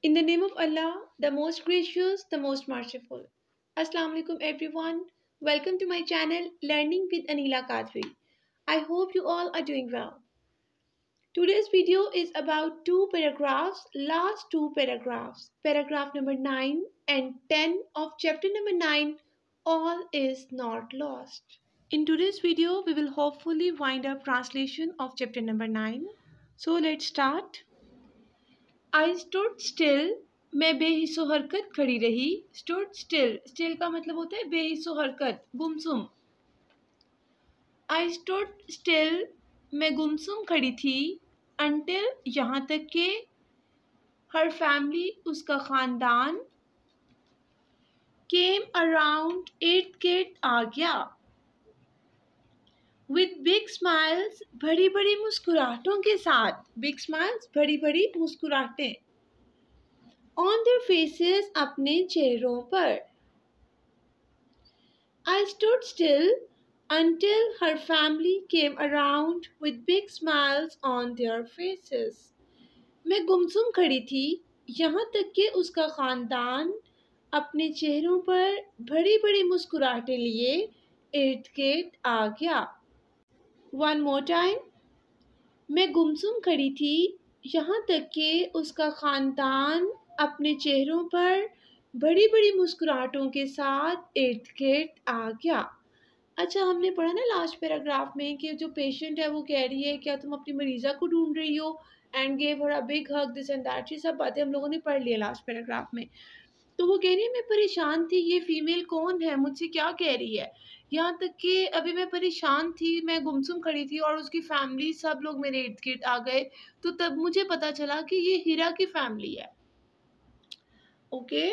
In the name of Allah, the most gracious, the most merciful. Assalamu alaikum everyone. Welcome to my channel Learning with Anila Kadri. I hope you all are doing well. Today's video is about two paragraphs, last two paragraphs. Paragraph number 9 and 10 of chapter number 9, All is Not Lost. In today's video, we will hopefully wind up translation of chapter number 9. So let's start. I stood still. मैं बेहिस्सो हरकत खड़ी रही. Stood still. Still का मतलब होता है बेहिस्सो हरकत, गुमसुम. I stood still. मैं गुमसुम खड़ी थी. Until यहाँ तक के her family उसका खानदान came around eighth gate आ गया. With big smiles बड़ी बड़ी मुस्कुराहटों के साथ. Big smiles बड़ी बड़ी मुस्कुराहटें. On their faces अपने चेहरों पर. I stood still until her family came around with big smiles on their faces. मैं गुमसुम खड़ी थी यहाँ तक कि उसका खानदान अपने चेहरों पर बड़ी बड़ी मुस्कुराहटें लिए इर्द गिर्द आ गया. One more time. मैं गुमसुम खड़ी थी यहाँ तक कि उसका खानदान अपने चेहरों पर बड़ी बड़ी मुस्कुराहटों के साथ इर्द गिर्द आ गया. अच्छा, हमने पढ़ा ना लास्ट पैराग्राफ में कि जो पेशेंट है वो कह रही है क्या तुम अपनी मरीज़ा को ढूंढ रही हो and gave her a big hug this and that. ये सब बातें हम लोगों ने पढ़ लिया लास्ट पैराग्राफ में. तो वो कह रही है मैं परेशान थी, ये फीमेल कौन है, मुझसे क्या कह रही है. यहाँ तक कि अभी मैं परेशान थी, मैं गुमसुम खड़ी थी और उसकी फैमिली सब लोग मेरे इर्द गिर्द आ गए. तो तब मुझे पता चला कि ये हीरा की फैमिली है. ओके.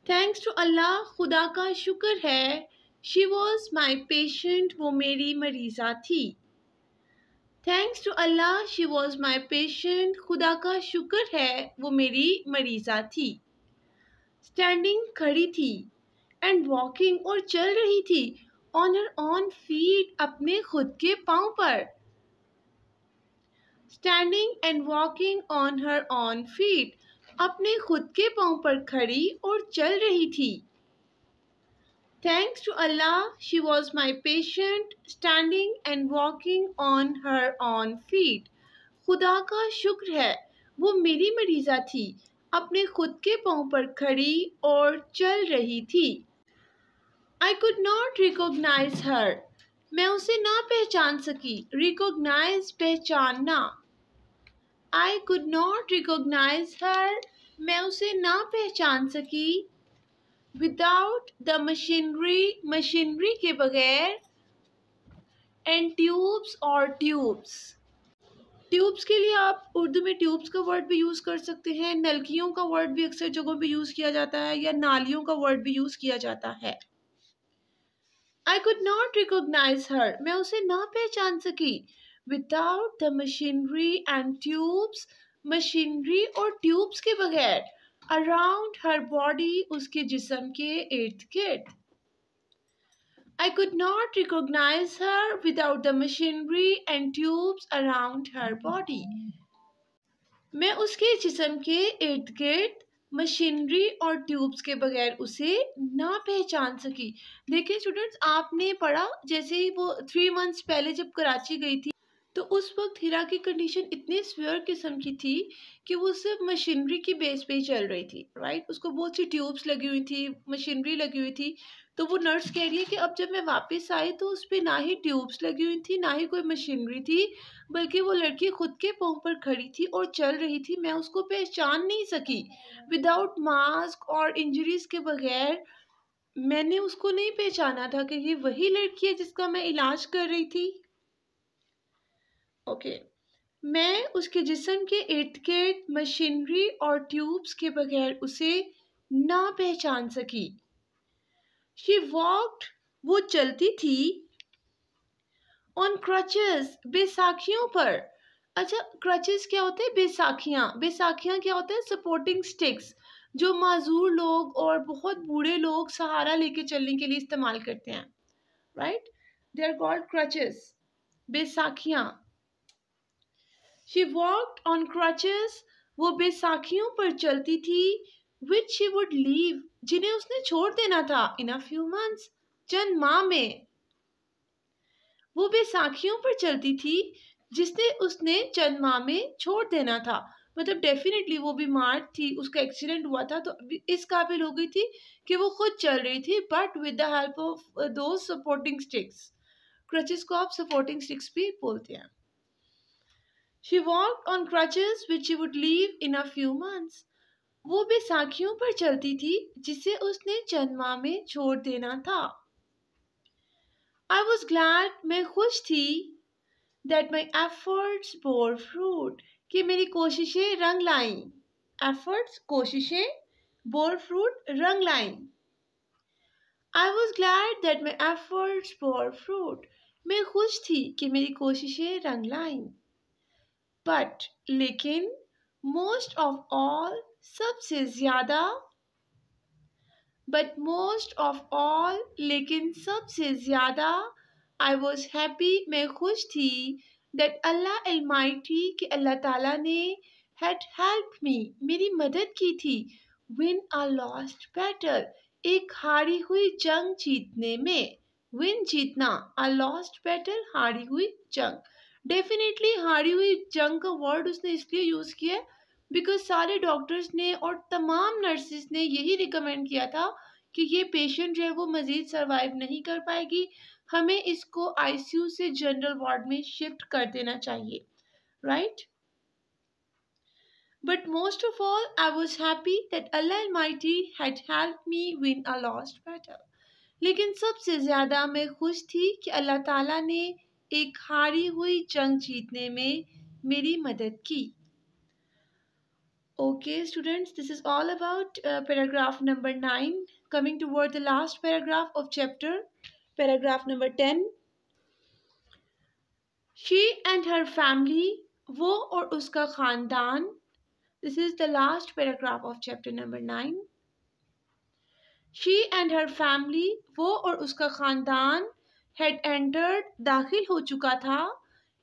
थैंक्स टू अल्लाह, खुदा का शुक्र है. शी वॉज माई पेशेंट, वो मेरी मरीज़ा थी. Thanks to Allah, she was my patient, खुदा का शुक्र है वो मेरी मरीज़ा थी. स्टैंडिंग खड़ी थी एंड वॉकिंग और चल रही थी ऑन हर ऑन फीट अपने खुद के पाँव पर. Standing and walking on her on feet अपने खुद के पाँव पर खड़ी और चल रही थी. Thanks to Allah, she was my patient, standing and walking on her on feet. खुदा का शुक्र है वो मेरी मरीज़ा थी, अपने खुद के पाँव पर खड़ी और चल रही थी. I could not recognize her. मैं उसे ना पहचान सकी. Recognize पहचानना. I could not recognize her. मैं उसे ना पहचान सकी. Without the machinery, मशीनरी के बगैर. And tubes और tubes. ट्यूब्स के लिए आप उर्दू में ट्यूब्स का वर्ड भी यूज़ कर सकते हैं. नलकियों का वर्ड भी अक्सर जगहों पे यूज़ किया जाता है या नालियों का वर्ड भी यूज़ किया जाता है. I could not recognize her. मैं उसे ना पहचान सकी. Without the machinery and tubes, machinery और ट्यूब्स के बगैर. Around her body, उसके जिस्म के इर्द गिर्द. I could not recognize her without the machinery and tubes around her body. मैं उसके जिस्म के इर्द गिर्द मशीनरी और ट्यूब्स के बगैर उसे ना पहचान सकी. देखिए स्टूडेंट्स, आपने पढ़ा जैसे ही वो 3 मंथ्स पहले जब कराची गई थी तो उस वक्त हीरा की कंडीशन इतनी सीवियर किस्म की थी कि वो सिर्फ मशीनरी की बेस पे ही चल रही थी. राइट, उसको बहुत सी ट्यूब्स लगी हुई थी, मशीनरी लगी हुई थी. तो वो नर्स कह रही है कि अब जब मैं वापस आई तो उस पर ना ही ट्यूब्स लगी हुई थी ना ही कोई मशीनरी थी, बल्कि वो लड़की खुद के पाँव पर खड़ी थी और चल रही थी. मैं उसको पहचान नहीं सकी. विदाउट मास्क और इंजरीज के बगैर मैंने उसको नहीं पहचाना था कि ये वही लड़की है जिसका मैं इलाज कर रही थी. ओके. मैं उसके जिस्म के इर्द गिर्द मशीनरी और ट्यूब्स के बगैर उसे ना पहचान सकी. शी वॉक्ड, वो चलती थी. ऑन क्रचेस, बैसाखियों पर. अच्छा, क्रचेस क्या होते हैं? बैसाखियाँ. बैसाखियाँ क्या होते हैं? सपोर्टिंग स्टिक्स, जो माजूर लोग और बहुत बूढ़े लोग सहारा लेके चलने के लिए इस्तेमाल करते हैं. Right, they are called crutches, बैसाखियाँ. She walked on crutches वो बैसाखियों पर चलती थी, विच शी वुड लीव, जिन्हें उसने छोड़ देना था, इन अ फ्यू मंथ्स, चंद माह में। वो बैसाखियों पर चलती थी जिसने उसने चंद माह में छोड़ देना था। मतलब डेफिनेटली वो बीमार थी, उसका एक्सीडेंट हुआ था, तो इस काबिल हो गई थी कि वो खुद चल रही थी, but with the help of दो सपोर्टिंग स्टिक्स। क्रचेस को आप सपोर्टिंग स्टिक्स भी बोलते हैं। She walked on crutches which she would leave in a few months. वो बैसाखियों पर चलती थी जिसे उसने चंद माह में छोड़ देना था। आई वॉज ग्लैड, मैं खुश थी, that my efforts bore fruit, कि मेरी कोशिशें रंग लाईं। efforts कोशिशें, bore fruit रंग लाईं। I was glad that my efforts bore fruit, मैं खुश थी कि मेरी कोशिशें रंग लाईं। but लेकिन most of all, सबसे ज़्यादा, but most of all, लेकिन सबसे ज़्यादा, I was happy, मैं खुश थी, that Allah Almighty, कि अल्लाह ताला ने had helped me, मेरी मदद की थी, win a lost battle, एक हारी हुई जंग जीतने में। win जीतना, a lost battle हारी हुई जंग। डेफिनेटली हारी हुई जंग का वर्ड उसने इसलिए यूज़ किया है बिकॉज सारे डॉक्टर्स ने और तमाम नर्सिस ने यही रिकमेंड किया था कि ये पेशेंट जो है वो मज़ीद सर्वाइव नहीं कर पाएगी, हमें इसको आईसीयू से जनरल वार्ड में शिफ्ट कर देना चाहिए, right. But most of all I was happy that Allah Almighty had helped me win a lost battle, लेकिन सबसे ज़्यादा मैं खुश थी कि अल्लाह ताला ने एक हारी हुई जंग जीतने में मेरी मदद की। Okay, students, this is all about paragraph number 9. Coming toward the last paragraph of chapter, paragraph number 10. She and her family, वो और उसका खानदान. This is the last paragraph of chapter number 9. She and her family, वो और उसका खानदान, had entered, दाखिल हो चुका था,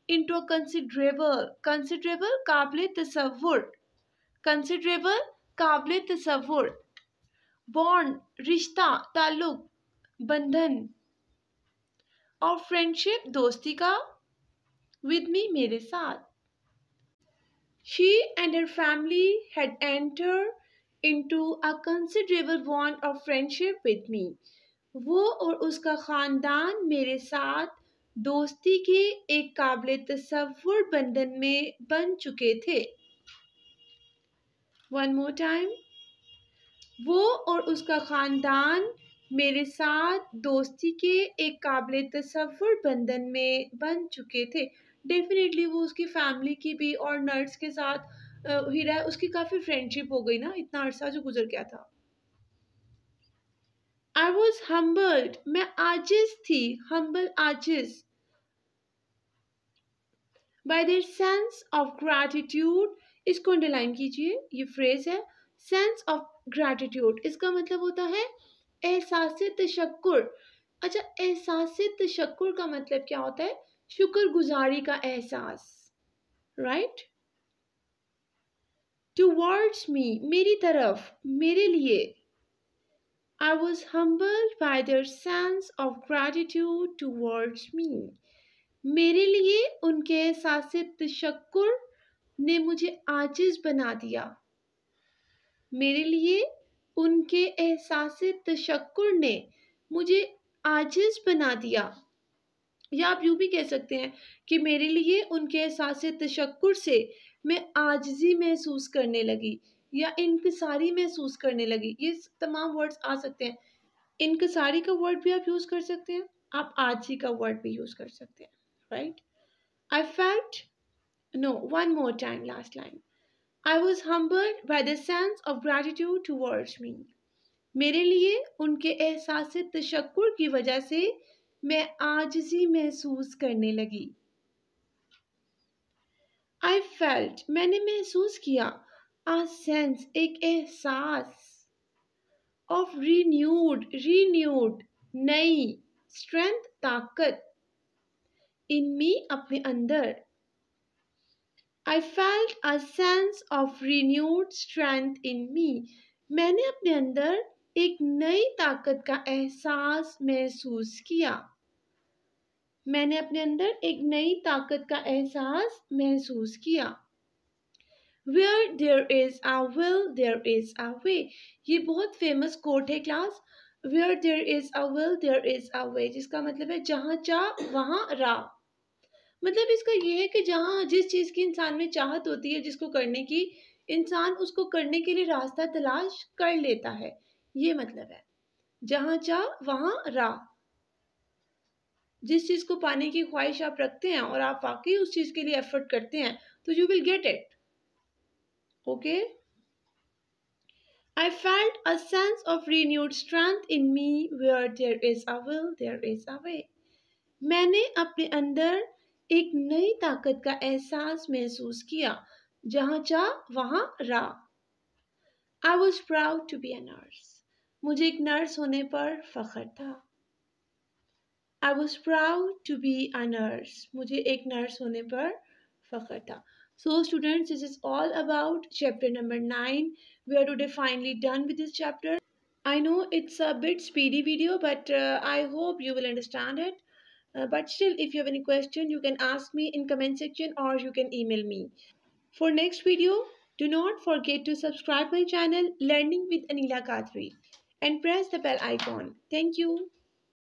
into a considerable काबिल तसव्वुर, considerable काबिल तसव्वुर, बॉन्ड रिश्ता, ताल्लुक, बंधन, और फ्रेंडशिप दोस्ती का, विद मी मेरे साथ। She and her family had entered into a considerable bond of friendship with me, वो और उसका खानदान मेरे साथ दोस्ती के एक काबिल तसव्वुर बंधन में बन चुके थे। वन मोर टाइम, वो और उसका ख़ानदान मेरे साथ दोस्ती के एक काबिल तसव्वुर बंधन में बन चुके थे। डेफिनेटली वो उसकी फैमिली की भी और नर्स के साथ ही रहा, उसकी काफ़ी फ्रेंडशिप हो गई ना, इतना अरसा जो गुजर गया था। आई वॉज हम्बल्ड, मैं आजिज थी, हम्बल आजिज, by their sense of gratitude, इसको अंडरलाइन कीजिए, ये फ्रेज है सेंस ऑफ ग्रैटिट्यूड, इसका मतलब होता है एहसास तशक्कुर। अच्छा, एहसास तशक्कुर का मतलब क्या होता है? शुक्रगुजारी का एहसास, राइट। टुवर्ड्स मी, मेरी तरफ, मेरे लिए। I was humbled bye their sense of gratitude towards me, मेरे लिए उनके एहसास तशक्कुर ने मुझे आजिज बना दिया, मेरे लिए उनके एहसास तशक्कुर ने मुझे आजिज बना दिया। या आप यूँ भी कह सकते हैं कि मेरे लिए उनके एहसास तशक्कुर से मैं आजिज़ी महसूस करने लगी या इनकिसारी महसूस करने लगी। ये तमाम वर्ड्स आ सकते हैं। इनकिसारी का वर्ड भी आप यूज़ कर सकते हैं, आप आजिज़ी का वर्ड भी यूज़ कर सकते हैं, right. I felt, no, one more time, last line. I was humbled by the sense of gratitude towards me. मेरे लिए उनके एहसास तशक्कुर की वजह से मैं आजिज़ी महसूस करने लगी। I felt, मैंने महसूस किया, a sense, एक एहसास, of renewed, नई, strength, ताकत, in me, अपने अंदर। I felt a sense of renewed strength in me. मैंने अपने अंदर एक नई ताकत का एहसास महसूस किया. मैंने अपने अंदर एक नई ताकत का एहसास महसूस किया. Where there is a will, there is a way. ये बहुत फेमस कोट है class. Where there is a will, there is a way. जिसका मतलब है जहाँ चाह वहाँ राह. मतलब इसका ये है कि जहाँ जिस चीज़ की इंसान में चाहत होती है जिसको करने की, इंसान उसको करने के लिए रास्ता तलाश कर लेता है. ये मतलब है जहाँ चाह वहाँ राह. जिस चीज़ को पाने की ख्वाहिश आप रखते हैं और आप वाकई उस चीज़ के लिए एफर्ट करते हैं तो you will get it. Okay? I felt a sense of renewed strength in me. Where there is a will, there is a way. मैंने अपने अंदर एक नई ताकत का एहसास महसूस किया. जहाँ चाह वहाँ राह. I was proud to be a nurse. मुझे एक नर्स होने पर फख्र था. I was proud to be a nurse. मुझे एक नर्स होने पर फख्र था. So students, this is all about chapter number 9. We are today finally done with this chapter. I know it's a bit speedy video, but I hope you will understand it. But still, if you have any question, you can ask me in comment section or you can email me. For next video, do not forget to subscribe my channel Learning with Anila Kadri and press the bell icon. Thank you.